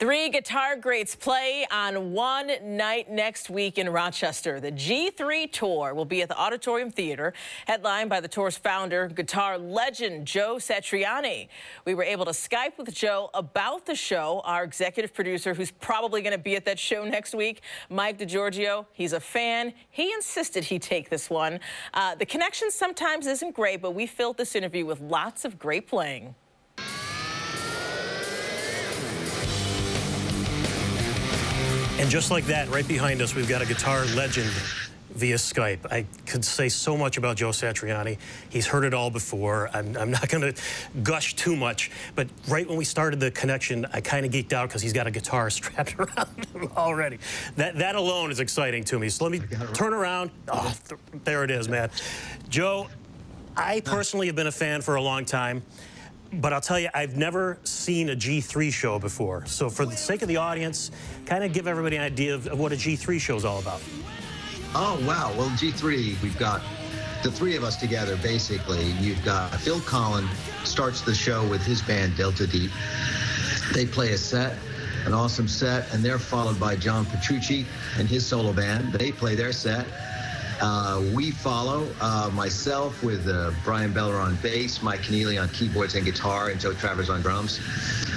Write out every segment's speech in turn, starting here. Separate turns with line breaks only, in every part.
Three guitar greats play on one night next week in Rochester. The G3 Tour will be at the Auditorium Theatre, headlined by the tour's founder, guitar legend Joe Satriani. We were able to Skype with Joe about the show. Our executive producer, who's probably going to be at that show next week, Mike DiGiorgio, he's a fan. He insisted he take this one. The connection sometimes isn't great, but we filled this interview with lots of great playing.
And just like that, right behind us, we've got a guitar legend via Skype. I could say so much about Joe Satriani. He's heard it all before. I'm not going to gush too much, but right when we started the connection, I kind of geeked out because he's got a guitar strapped around him already. That alone is exciting to me. So let me turn around. Oh, there it is, man. Joe, I personally have been a fan for a long time. But I'll tell you, I've never seen a G3 show before. So for the sake of the audience, kind of give everybody an idea of what a G3 show is all about.
Oh, wow. Well, G3, we've got the three of us together, basically. You've got Phil Collins starts the show with his band, Delta Deep. They play a set, an awesome set, and they're followed by John Petrucci and his solo band. They play their set. We follow, myself with Brian Beller on bass, Mike Keneally on keyboards and guitar, and Joe Travers on drums.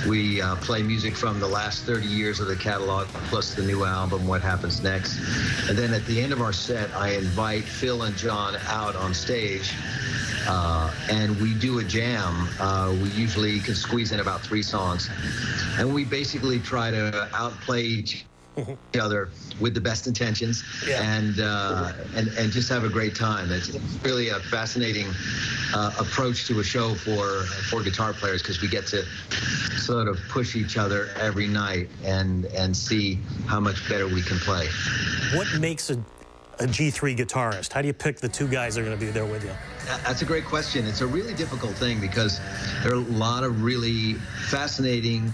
We play music from the last 30 years of the catalog, plus the new album, What Happens Next. And then at the end of our set, I invite Phil and John out on stage, and we do a jam. We usually can squeeze in about 3 songs. And we basically try to outplay each other with the best intentions, and just have a great time. It's really a fascinating approach to a show for guitar players, because we get to sort of push each other every night and see how much better we can play.
What makes a G3 guitarist? How do you pick the 2 guys that are going to be there with you?
That's a great question. It's a really difficult thing because there are a lot of really fascinating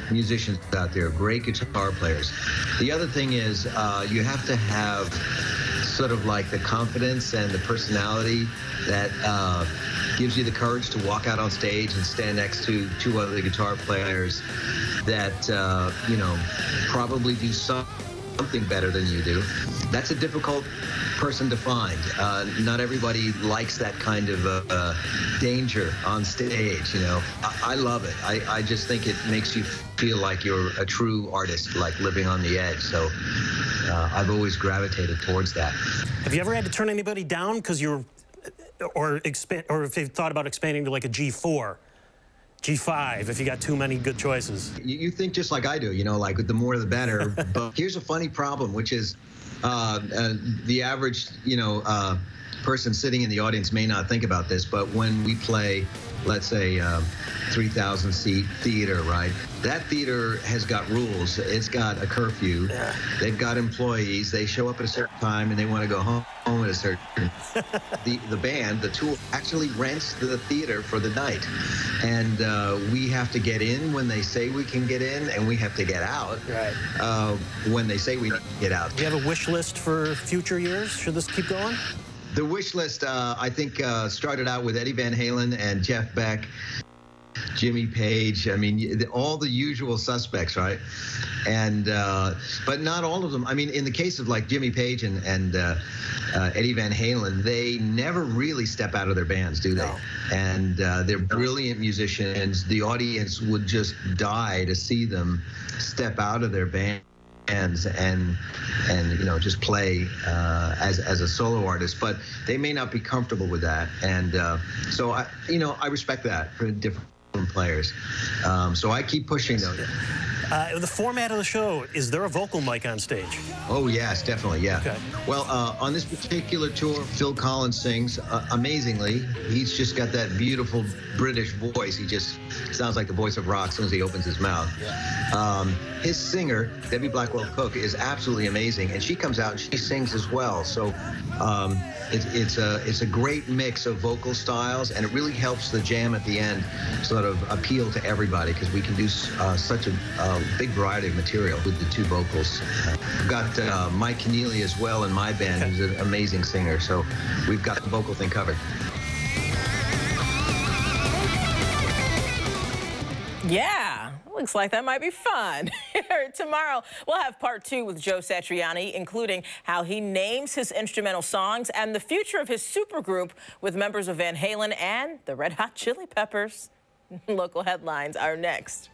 musicians out there, great guitar players. The other thing is you have to have sort of like the confidence and the personality that gives you the courage to walk out on stage and stand next to 2 other guitar players that you know, probably do something better than you do. That's a difficult person to find. Not everybody likes that kind of danger on stage, you know. I love it. I just think it makes you feel like you're a true artist, like living on the edge. So I've always gravitated towards that.
Have you ever had to turn anybody down because you're, or if you've thought about expanding to like a G4? G5, if you got too many good choices.
You think just like I do, you know, like the more the better. But here's a funny problem, which is the average, you know, person sitting in the audience may not think about this, but when we play, let's say, 3,000-seat theater, right? That theater has got rules. It's got a curfew. Yeah. They've got employees. They show up at a certain time and they want to go home at a certain time. The band, the tour, actually rents the theater for the night. And we have to get in when they say we can get in, and we have to get out when they say we need to get out.
Do you have a wish list for future years? Should this keep going?
The wish list, I think, started out with Eddie Van Halen and Jeff Beck, Jimmy Page. I mean, all the usual suspects, right? And but not all of them. I mean, in the case of like Jimmy Page and Eddie Van Halen, they never really step out of their bands, do they? No. And they're brilliant musicians. The audience would just die to see them step out of their band and you know, just play as a solo artist, but they may not be comfortable with that, and so I respect that for different players. So I keep pushing those.
The format of the show, is there a vocal mic on stage?
Oh, yes, definitely, yeah.
Okay.
Well, on this particular tour, Phil Collins sings amazingly. He's just got that beautiful British voice. He just sounds like the voice of rock as soon as he opens his mouth. Yeah. His singer, Debbie Blackwell Cook, is absolutely amazing, and she comes out and she sings as well. So it's a great mix of vocal styles, and it really helps the jam at the end sort of appeal to everybody, because we can do such a big variety of material with the 2 vocals. We've got Mike Keneally as well in my band, who's an amazing singer, so we've got the vocal thing covered.
Yeah, looks like that might be fun. Tomorrow, we'll have part 2 with Joe Satriani, including how he names his instrumental songs and the future of his supergroup with members of Van Halen and the Red Hot Chili Peppers. Local headlines are next.